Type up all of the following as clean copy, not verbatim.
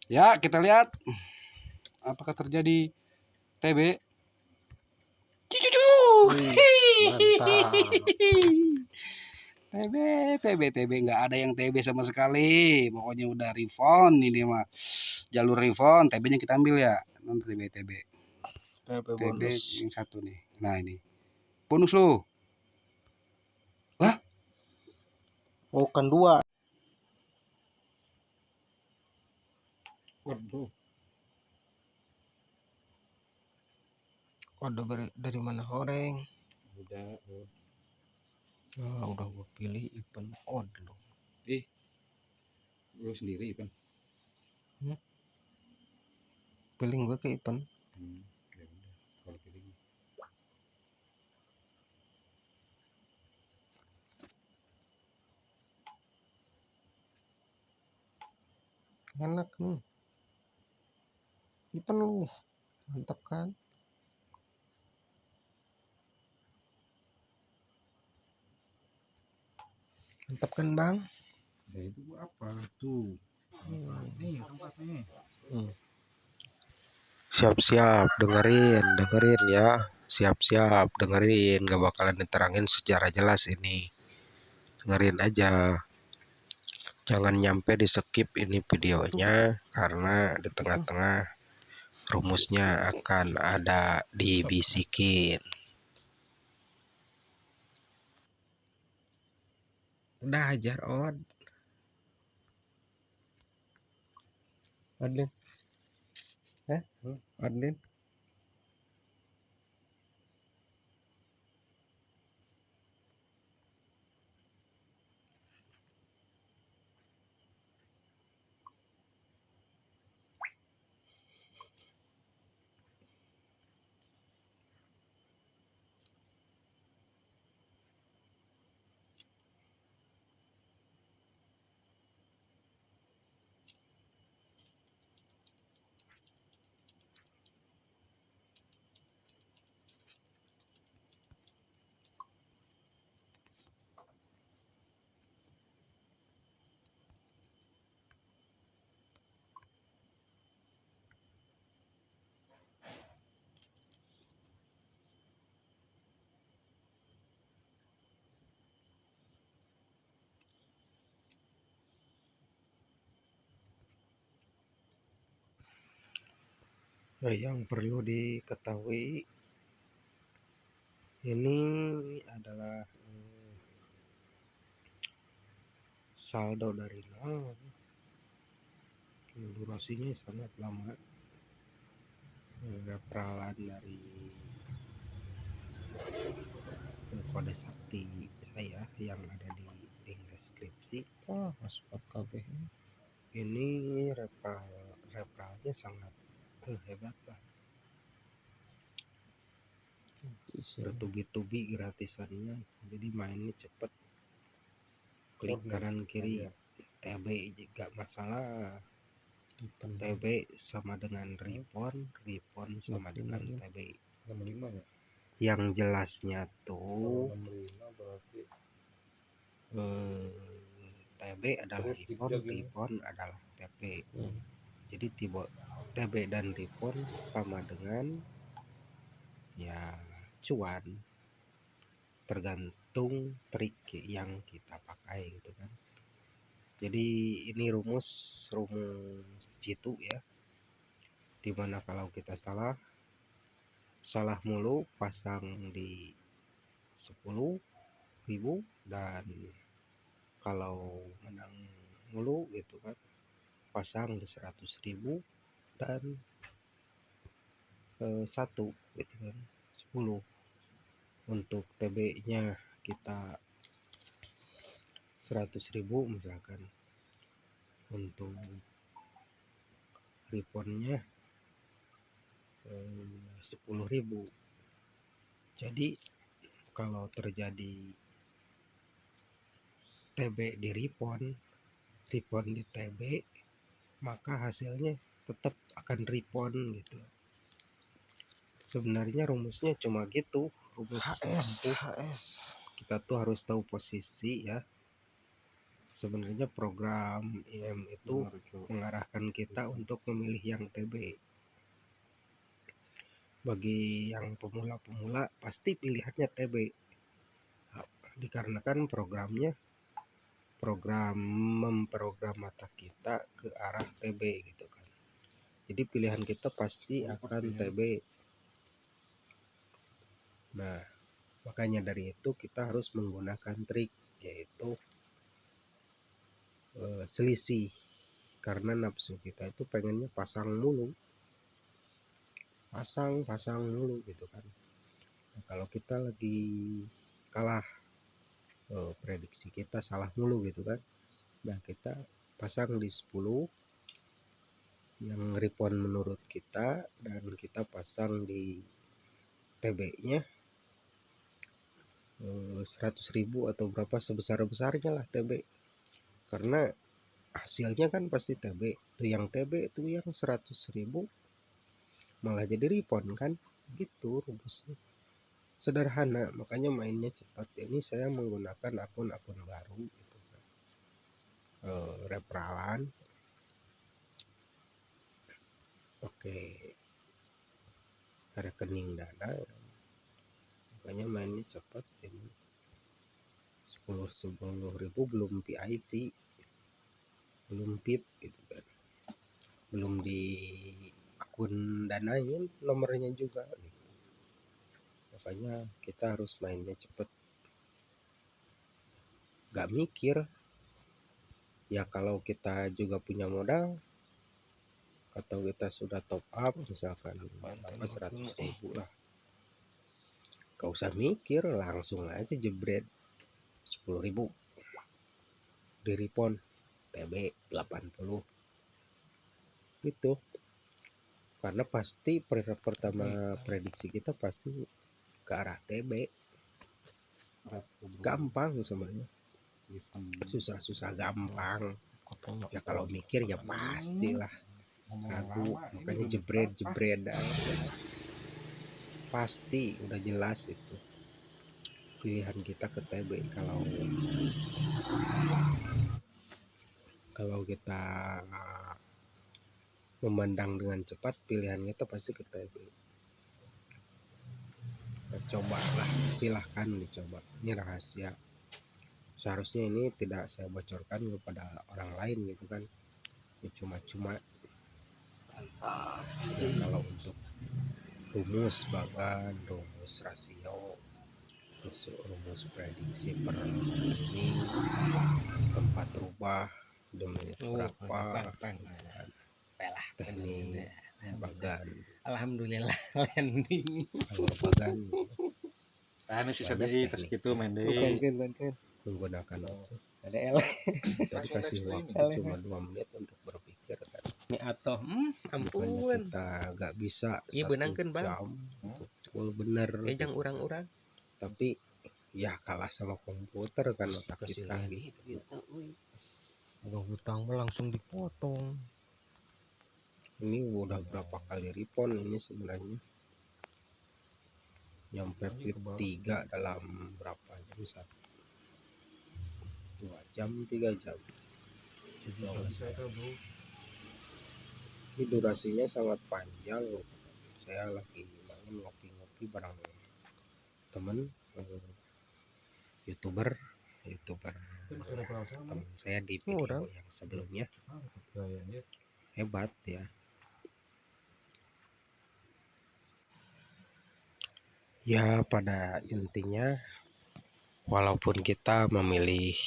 Ya, kita lihat apakah terjadi TB. Mantap. TB nggak ada yang TB sama sekali. Pokoknya udah refund ini mah. Jalur refund, TB-nya kita ambil ya. Non TB. TB TB bonus. yang satu nih. Nah, ini. Bonus lu. Wah, Bukan 2. waduh. Kode dari mana horeng? Udah. Udah gue pilih event odd loh. Lu sendiri kan. Pilih gue ke event. Ya udah, kalau pilih. Enak nih. Event lu. Mantap kan? Mantap kan bang? Ya itu apa tuh? Nih tempatnya. Siap-siap dengerin ya. Siap-siap dengerin, gak bakalan diterangin secara jelas ini. Dengerin aja. Jangan nyampe di skip ini videonya karena di tengah-tengah rumusnya akan ada dibisikin. Udah ajar Adlin. Adlin. Yang perlu diketahui ini adalah saldo dari nol. Durasinya sangat lama. Peralaan dari kode sakti saya yang ada di link deskripsi. Password KB ini referralnya sangat hebat lah. Bertubi-tubi gratisannya, jadi mainnya cepet. Klik kanan kiri TB juga masalah. TB sama dengan refund sama dengan TB. Yang jelasnya tuh TB adalah refund adalah TB. Jadi TB dan refund sama dengan ya cuan, tergantung trik yang kita pakai gitu kan. Jadi ini rumus jitu ya, dimana kalau kita salah mulu pasang di 10.000, dan kalau menang mulu gitu kan pasang di 100.000 dan 1 gitu kan 10. Untuk TB nya kita 100.000 misalkan, untuk refundnya 10.000. Jadi kalau terjadi TB di refund di TB, maka hasilnya tetap akan refund gitu. Sebenarnya rumusnya cuma gitu, rumus HS. Kita tuh harus tahu posisi ya. sebenarnya program IM itu mengarahkan kita untuk memilih yang TB. Bagi yang pemula-pemula pasti pilihannya TB, dikarenakan programnya memprogram mata kita ke arah TB gitu kan. Jadi pilihan kita pasti akan TB. Nah, makanya dari itu kita harus menggunakan trik, yaitu selisih, karena nafsu kita itu pengennya pasang mulu, pasang mulu gitu kan. Nah, kalau kita lagi kalah, prediksi kita salah mulu gitu kan, nah kita pasang di 10 yang rebound menurut kita, dan kita pasang di TB nya 100.000 atau berapa, sebesar-besarnya lah TB, karena hasilnya kan pasti TB tuh. Yang TB itu yang 100.000 malah jadi rebound kan, gitu rumusnya. Sederhana, makanya mainnya cepat. Ini saya menggunakan akun-akun baru gitu kan, referralan, oke, rekening dana, makanya mainnya cepat. Ini 10.000 belum VIP, belum PIP gitu kan, belum di akun danain nomornya juga gitu. Makanya kita harus mainnya cepet, gak mikir. Ya kalau kita juga punya modal atau kita sudah top up misalkan 100.000 lah, gak usah mikir, langsung aja jebret 10.000 di rebound TB 80 gitu. Karena pasti pertama prediksi kita pasti ke arah TB. Gampang sebenarnya, susah gampang. Ya kalau mikir ya pastilah ragu, makanya jebret pasti udah jelas itu pilihan kita ke TB. Kalau kita memandang dengan cepat, pilihan kita pasti ke TB. Cobalah, silahkan dicoba, ini rahasia. Seharusnya ini tidak saya bocorkan kepada orang lain gitu kan, ini cuma-cuma ya. Kalau untuk rumus bagan, rumus rasio, rumus prediksi per ini, tempat rubah, menit berapa, teknik bagan, alhamdulillah landing kalau bagan Ini sisa deui tas kitu main deui. menggunakan itu. ada L Tadi kasih waktu cuma 2 menit untuk berpikir kan. ini atau Makanya ampun kita gak bisa iya 1 benangkeun bang jam betul bener ejang gitu. urang-urang Tapi ya kalah sama komputer kan otak kita gitu. Kalau hutang mah langsung dipotong. Ini udah berapa kali rebound ini sebenarnya, nyampe flip 3 dalam berapa jam, 2 jam 3 jam. Ini durasinya sangat panjang. Saya lagi main ngopi-ngopi bareng temen, youtuber temen saya di video yang sebelumnya, hebat ya. Ya pada intinya walaupun kita memilih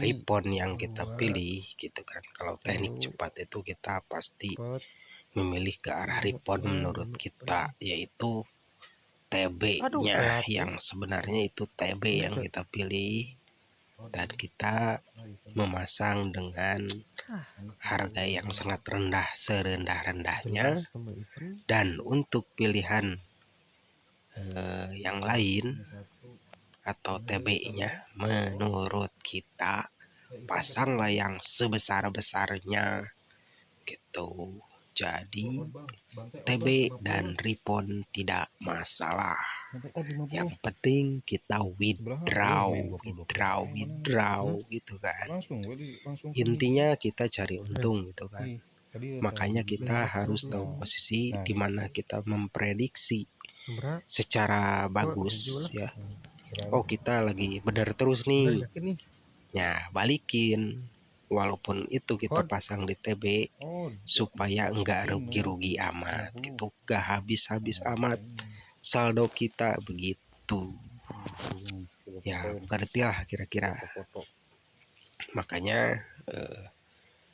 rebound yang kita pilih gitu kan, kalau teknik cepat itu kita pasti memilih ke arah rebound menurut kita, yaitu TB-nya yang sebenarnya itu TB yang kita pilih, dan kita memasang dengan harga yang sangat rendah, serendah-rendahnya. Dan untuk pilihan yang lain atau TB-nya menurut kita pasanglah yang sebesar-besarnya gitu. Jadi TB dan refund tidak masalah. Yang penting kita withdraw gitu kan. Intinya kita cari untung gitu kan. Makanya kita harus tahu posisi di mana kita memprediksi secara bagus ya. Oh, kita lagi benar terus nih. Ya, balikin. Walaupun itu kita pasang di TB supaya enggak rugi-rugi amat gitu, enggak habis-habis amat saldo kita begitu. Ya, ngerti lah kira-kira. Makanya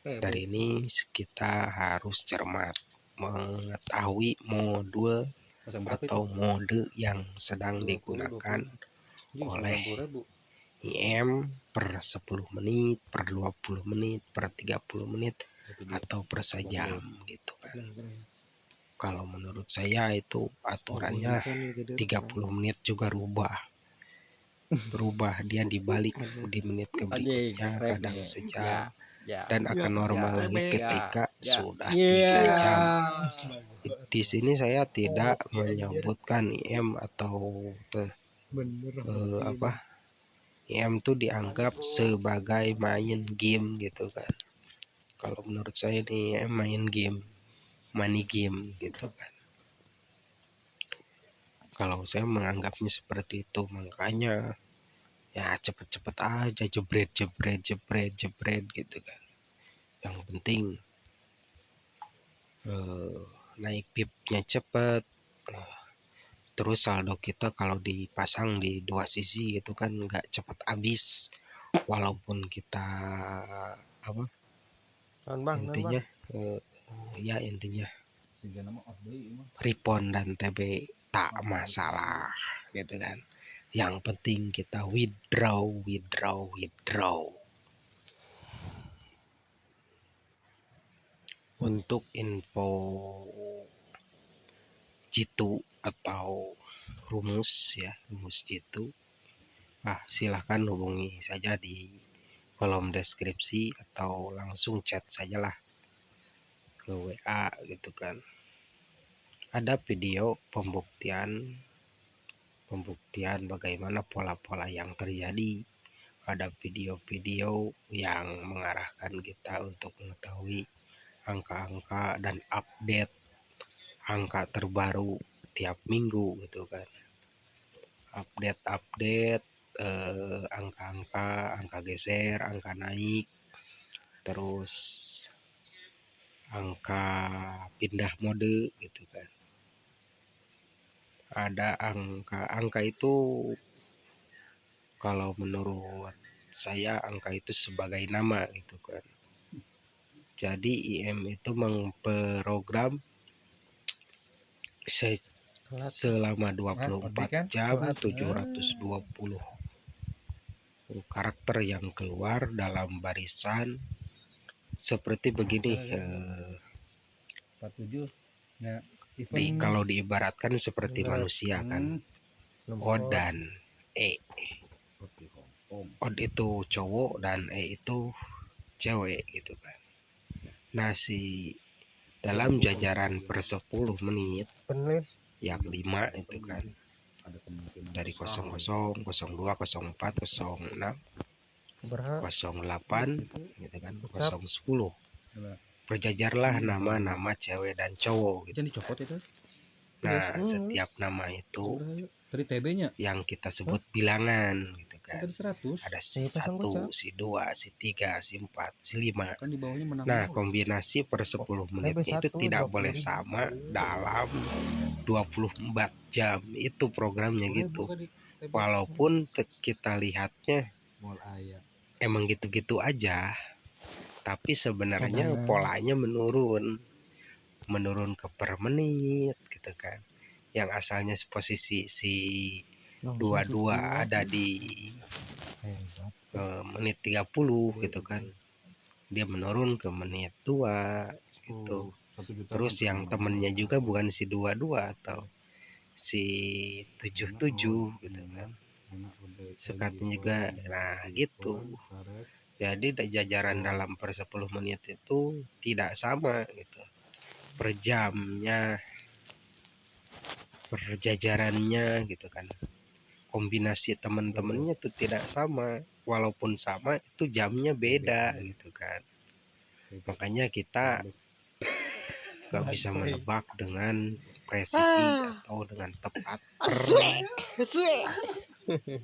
dari ini kita harus cermat mengetahui modul atau mode yang sedang digunakan oleh IM per 10 menit, per 20 menit, per 30 menit, atau per sejam gitu kan. Kalau menurut saya itu aturannya 30 menit juga berubah dia dibalik di menit berikutnya kadang sejam dan akan normal lagi ketika sudah 3 jam. Di sini saya tidak menyebutkan IM atau IM tuh dianggap sebagai main game gitu kan. Kalau menurut saya nih IM main game, money game gitu kan. Kalau saya menganggapnya seperti itu, makanya ya cepet-cepet aja jebret gitu kan. Yang penting naik pipnya cepet. Terus saldo kita kalau dipasang di dua sisi itu kan nggak cepat habis, walaupun kita intinya ya intinya refund dan TB tak masalah gitu kan. Yang penting kita withdraw. Untuk info jitu atau rumus jitu, silahkan hubungi saja di kolom deskripsi atau langsung chat sajalah ke WA gitu kan. Ada video pembuktian bagaimana pola-pola yang terjadi. Ada video-video yang mengarahkan kita untuk mengetahui angka-angka dan update angka terbaru tiap minggu gitu kan. Update angka geser, angka naik, terus angka pindah mode gitu kan. Ada angka itu, kalau menurut saya angka itu sebagai nama gitu kan. Jadi IM itu memprogram selama 24 jam 720 karakter yang keluar dalam barisan seperti begini. Kalau diibaratkan seperti manusia kan, O dan E. O itu cowok dan E itu cewek gitu kan. Nah, dalam jajaran per 10 menit yang 5 itu kan, dari 00, 02, 04, 06, 08 gitu kan, 010 berjajarlah nama-nama cewek dan cowok gitu kan. Nah, setiap nama itu dari TB-nya yang kita sebut bilangan gitu kan. dari 100. Ada si 1, si 2, si 3, si 4, si 5. Kan di bawahnya menang. Nah, kombinasi per 10 menitnya itu tidak boleh sama dalam 24 jam. Itu programnya gitu. Walaupun kita lihatnya emang gitu-gitu aja, tapi sebenarnya polanya menurun ke per menit gitu kan. Yang asalnya posisi si 22 ada di menit 30 gitu kan, dia menurun ke menit 2 gitu. Terus yang temennya juga bukan si 22 atau si 77 gitu kan, sekatnya juga. Nah gitu, jadi jajaran dalam per 10 menit itu tidak sama gitu. per jamnya, per jajarannya gitu kan. Kombinasi teman-temannya tuh tidak sama, walaupun sama itu jamnya beda gitu kan. Makanya kita gak bisa menebak dengan presisi atau dengan tepat per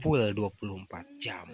full 24 jam.